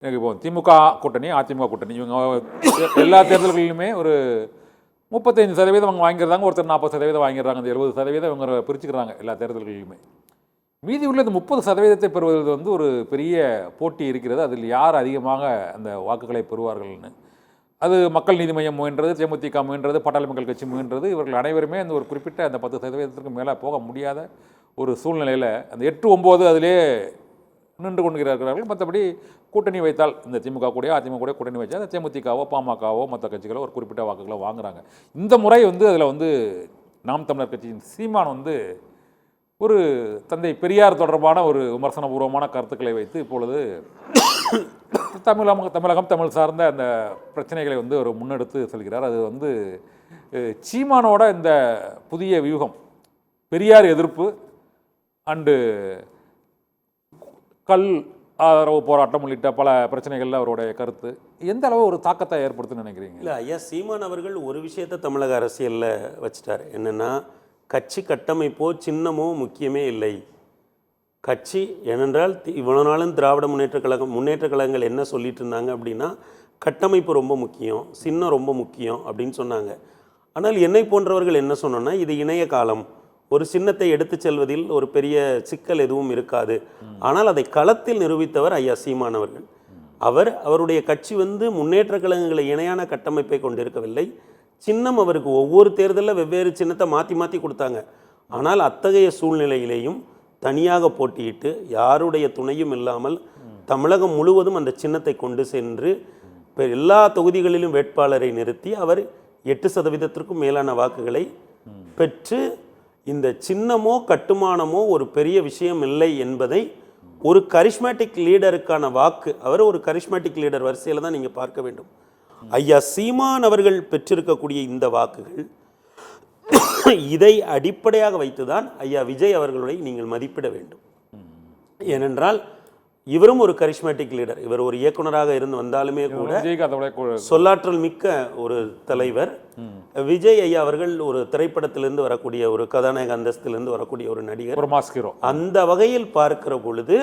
எனக்கு இப்போ திமுக கூட்டணி, அதிமுக கூட்டணி இவங்க எல்லா தேர்தல்களிலுமே ஒரு 35% அவங்க வாங்கிடுறாங்க, ஒருத்தர் 40% வாங்கிடுறாங்க. அந்த 70% இவங்க பிரிச்சுக்கிறாங்க எல்லா தேர்தல்களிலுமே. மீதி உள்ள இந்த 30% பெறுவது வந்து ஒரு பெரிய போட்டி இருக்கிறது. அதில் யார் அதிகமாக அந்த வாக்குகளை பெறுவார்கள்னு. அது மக்கள் நீதி மையம் முயன்றது, தேமுதிக முயன்றது, பாட்டாளி மக்கள் கட்சி முயன்றது. இவர்கள் அனைவருமே அந்த ஒரு குறிப்பிட்ட அந்த 10%க்கு மேலே போக முடியாத ஒரு சூழ்நிலையில் அந்த 8, 9 அதிலே நின்று கொண்டிருக்கிறார்கள். மற்றபடி கூட்டணி வைத்தால் இந்த திமுக கூட அதிமுக கூட கூட்டணி வச்சா அந்த தேமுதிகவோ பாமகவோ மற்ற கட்சிகளோ ஒரு குறிப்பிட்ட வாக்குகளை வாங்குறாங்க. இந்த முறை வந்து அதில் வந்து நாம் தமிழர் கட்சியின் சீமான் வந்து ஒரு தந்தை பெரியார் தொடர்பான ஒரு விமர்சனபூர்வமான கருத்துக்களை வைத்து இப்பொழுது தமிழகம் தமிழ் சார்ந்த அந்த பிரச்சனைகளை வந்து ஒரு முன்னெடுத்து செல்கிறார். அது வந்து சீமானோட இந்த புதிய வியூகம் பெரியார் எதிர்ப்பு அண்டு கல் ஆதரவு போராட்டம் உள்ளிட்ட பல பிரச்சனைகளில் அவருடைய கருத்து எந்த அளவு ஒரு தாக்கத்தை ஏற்படுத்துன்னு நினைக்கிறீங்க? இல்லை ஐயா, சீமான் அவர்கள் ஒரு விஷயத்தை தமிழக அரசியலில் வச்சுட்டார். என்னென்னா, கட்சி கட்டமைப்போ சின்னமோ முக்கியமே இல்லை. கட்சி ஏனென்றால் இவ்வளோ நாளும் திராவிட முன்னேற்ற கழகங்கள் என்ன சொல்லிட்டு இருந்தாங்க அப்படின்னா, கட்டமைப்பு ரொம்ப முக்கியம், சின்னம் ரொம்ப முக்கியம் அப்படின்னு சொன்னாங்க. ஆனால் என்னை போன்றவர்கள் என்ன சொன்னோன்னா, இது இணைய காலம், ஒரு சின்னத்தை எடுத்து செல்வதில் ஒரு பெரிய சிக்கல் எதுவும் இருக்காது. ஆனால் அதை களத்தில் நிரூபித்தவர் ஐயா சீமான் அவர்கள். அவருடைய கட்சி வந்து முன்னேற்ற கழகங்களை இணையான கட்டமைப்பை கொண்டிருக்கவில்லை. சின்னம் அவருக்கு ஒவ்வொரு தேர்தலில் வெவ்வேறு சின்னத்தை மாற்றி மாற்றி கொடுத்தாங்க. ஆனால் அத்தகைய சூழ்நிலையிலேயும் தனியாக போட்டியிட்டு யாருடைய துணையும் இல்லாமல் தமிழகம் முழுவதும் அந்த சின்னத்தை கொண்டு சென்று எல்லா தொகுதிகளிலும் வேட்பாளரை நிறுத்தி அவர் 8%க்கும் மேலான வாக்குகளை பெற்று இந்த சின்னமோ கட்டுமானமோ ஒரு பெரிய விஷயம் இல்லை என்பதை ஒரு கரிஸ்மேட்டிக் லீடருக்கான வாக்கு, அவர் ஒரு கரிஸ்மேட்டிக் லீடர் வரிசையில் தான் நீங்கள் பார்க்க வேண்டும். ஐயா சீமான் அவர்கள் பெற்றிருக்கக்கூடிய இந்த வாக்குகள் இதை அடிப்படையாக வைத்துதான் ஐயா விஜய் அவர்களை நீங்கள் மதிப்பிட வேண்டும். ஏனென்றால் இவரும் ஒரு கரிஸ்மேட்டிக் லீடர். இவர் ஒரு இயக்குனராக இருந்து வந்தாலுமே கூட சொல்லாற்றல் மிக்க ஒரு தலைவர். விஜய் ஐயா அவர்கள் ஒரு திரைப்படத்திலிருந்து வரக்கூடிய ஒரு கதாநாயக அந்தஸ்திலிருந்து வரக்கூடிய ஒரு நடிகர். அந்த வகையில் பார்க்கிற பொழுது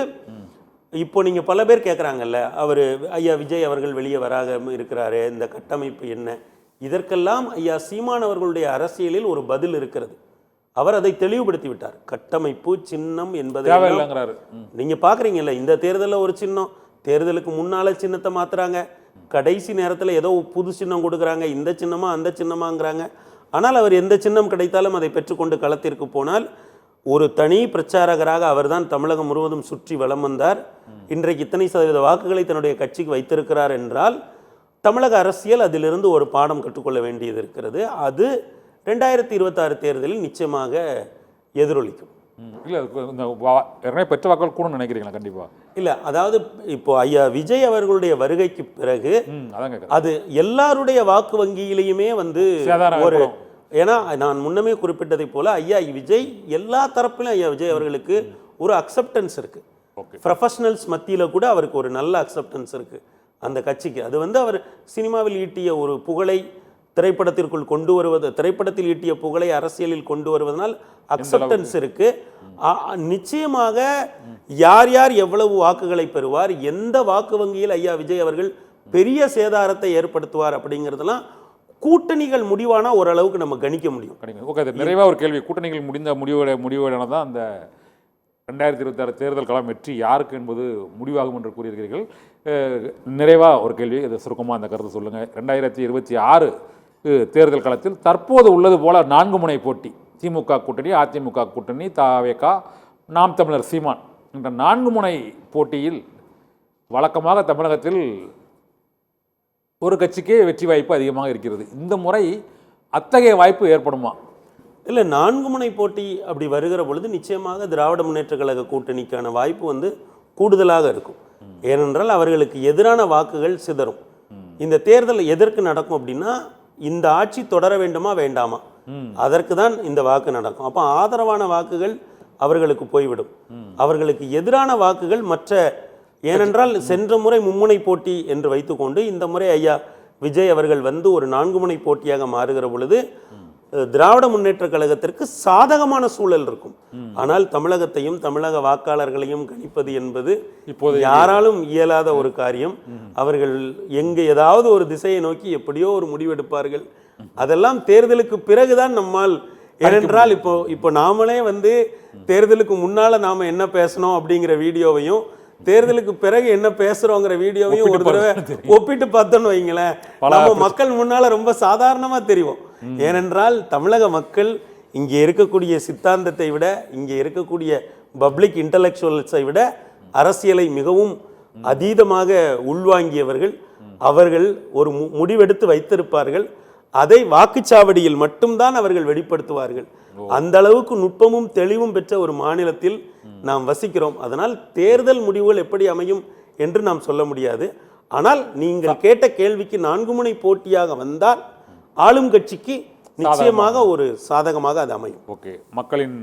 இப்போ நீங்க பல பேர் கேட்குறாங்கல்ல, அவர் ஐயா விஜய் அவர்கள் வெளியே வராக இருக்கிறாரு, இந்த கட்டமைப்பு என்ன? இதற்கெல்லாம் ஐயா சீமான் அவர்களுடைய அரசியலில் ஒரு பதில் இருக்கிறது. அவர் அதை தெளிவுபடுத்தி விட்டார். கட்டமைப்பு சின்னம் என்பதை நீங்க பாக்குறீங்கல்ல, இந்த தேர்தலில் ஒரு சின்னம், தேர்தலுக்கு முன்னால சின்னத்தை மாத்துறாங்க, கடைசி நேரத்தில் ஏதோ புது சின்னம் கொடுக்குறாங்க, இந்த சின்னமா அந்த சின்னமாங்கிறாங்க. ஆனால் அவர் எந்த சின்னம் கிடைத்தாலும் அதை பெற்றுக்கொண்டு களத்திற்கு போனால் ஒரு தனி பிரச்சாரகராக அவர்தான் தமிழகம் முழுவதும் சுற்றி வலம் வந்தார். இன்றைக்கு இத்தனை சதவீத வாக்குகளை தன்னுடைய கட்சிக்கு வைத்திருக்கிறார் என்றால் தமிழக அரசியல் அதிலிருந்து ஒரு பாடம் கற்றுக்கொள்ள வேண்டியது இருக்கிறது. அது 2026 தேர்தலில் நிச்சயமாக எதிரொலிக்கும். இல்லை பெற்ற வாக்குகள் கூட நினைக்கிறீங்களா? கண்டிப்பா இல்லை, அதாவது இப்போ ஐயா விஜய் அவர்களுடைய வருகைக்கு பிறகு அது எல்லாருடைய வாக்கு வங்கியிலையுமே வந்து ஒரு, ஏன்னா நான் முன்னமே குறிப்பிட்டதை போல ஐயா விஜய் எல்லா தரப்பிலும் ஐயா விஜய் அவர்களுக்கு ஒரு அக்செப்டன்ஸ் இருக்கு. ப்ரொஃபஷனல்ஸ் மத்தியில் கூட அவருக்கு ஒரு நல்ல அக்செப்டன்ஸ் இருக்கு அந்த கட்சிக்கு. அது வந்து அவர் சினிமாவில் ஈட்டிய ஒரு புகழை திரைப்படத்திற்குள் கொண்டு வருவது, திரைப்படத்தில் ஈட்டிய புகழை அரசியலில் கொண்டு வருவதனால் அக்செப்டன்ஸ் இருக்கு. நிச்சயமாக யார் யார் எவ்வளவு வாக்குகளை பெறுவார், எந்த வாக்கு வங்கியில் ஐயா விஜய் அவர்கள் பெரிய சேதாரத்தை ஏற்படுத்துவார் அப்படிங்கிறதெல்லாம் கூட்டணிகள் முடிவானா ஓரளவுக்கு நம்ம கணிக்க முடியும். நிறைவாக ஒரு கேள்வி, கூட்டணிகள் முடிவுடையான தான் அந்த 2026 தேர்தல் களம் வெற்றி யாருக்கு என்பது முடிவாகும் என்று கூறியிருக்கிறீர்கள். நிறைவாக ஒரு கேள்வி, இது சுருக்கமாக அந்த கருத்து சொல்லுங்கள். 2026 தேர்தல் களத்தில் தற்போது உள்ளது போல 4 முனை போட்டி, திமுக கூட்டணி, அதிமுக கூட்டணி, தவேக, நாம் தமிழர் சீமான் என்ற 4 முனை போட்டியில் வழக்கமாக தமிழகத்தில் ஒரு கட்சிக்கே வெற்றி வாய்ப்பு அதிகமாக இருக்கிறது. இந்த முறை அத்தகைய வாய்ப்பு ஏற்படுமா? இல்லை, 4 முனை போட்டி அப்படி வருகிற பொழுது நிச்சயமாக திராவிட முன்னேற்ற கழக கூட்டணிக்கான வாய்ப்பு வந்து கூடுதலாக இருக்கும். ஏனென்றால் அவர்களுக்கு எதிரான வாக்குகள் சிதறும். இந்த தேர்தல் எதற்கு நடக்கும் அப்படின்னா, இந்த ஆட்சி தொடர வேண்டுமா வேண்டாமா, அதற்கு தான் இந்த வாக்கு நடக்கும். அப்போ ஆதரவான வாக்குகள் அவர்களுக்கு போய்விடும். அவர்களுக்கு எதிரான வாக்குகள் மற்ற, ஏனென்றால் சென்ற முறை மும்முனை போட்டி என்று வைத்துக்கொண்டு இந்த முறை ஐயா விஜய் அவர்கள் வந்து ஒரு 4 முனை போட்டியாக மாறுகிற பொழுது திராவிட முன்னேற்ற கழகத்திற்கு சாதகமான சூழல் இருக்கும். ஆனால் தமிழகத்தையும் தமிழக வாக்காளர்களையும் கணிப்பது என்பது இப்போது யாராலும் இயலாத ஒரு காரியம். அவர்கள் எங்க ஏதாவது ஒரு திசையை நோக்கி எப்படியோ ஒரு முடிவெடுப்பார்கள். அதெல்லாம் தேர்தலுக்கு பிறகுதான் நம்மால், ஏனென்றால் இப்போ நாமளே வந்து தேர்தலுக்கு முன்னால நாம என்ன பேசணும் அப்படிங்கிற வீடியோவையும் தேர்தலுக்கு பிறகு என்ன பேசுறோங்கிற வீடியோவையும் ஒரு தடவை ஒப்பிட்டு பார்த்தோன்னு வைங்களேன், நம்ம மக்கள் முன்னால ரொம்ப சாதாரணமா தெரியும். ஏனென்றால் தமிழக மக்கள் இங்கே இருக்கக்கூடிய சித்தாந்தத்தை விட, இங்கே இருக்கக்கூடிய பப்ளிக் இன்டலெக்சுவல்ஸை விட அரசியலை மிகவும் அதீதமாக உள்வாங்கியவர்கள். அவர்கள் ஒரு முடிவெடுத்து வைத்திருப்பார்கள். அதை வாக்குச்சாவடியில் மட்டும்தான் அவர்கள் வெளிப்படுத்துவார்கள். அந்த அளவுக்கு நுட்பமும் தெளிவும் பெற்ற ஒரு மாநிலத்தில் நாம் வசிக்கிறோம். அதனால் தேர்தல் முடிவுகள் எப்படி அமையும் என்று நாம் சொல்ல முடியாது. ஆனால் நீங்கள் கேட்ட கேள்விக்கு 4 முனை போட்டியாக வந்தால் ஆளும் கட்சிக்கு நிச்சயமாக ஒரு சாதகமாக அது அமையும். ஓகே, மக்களின்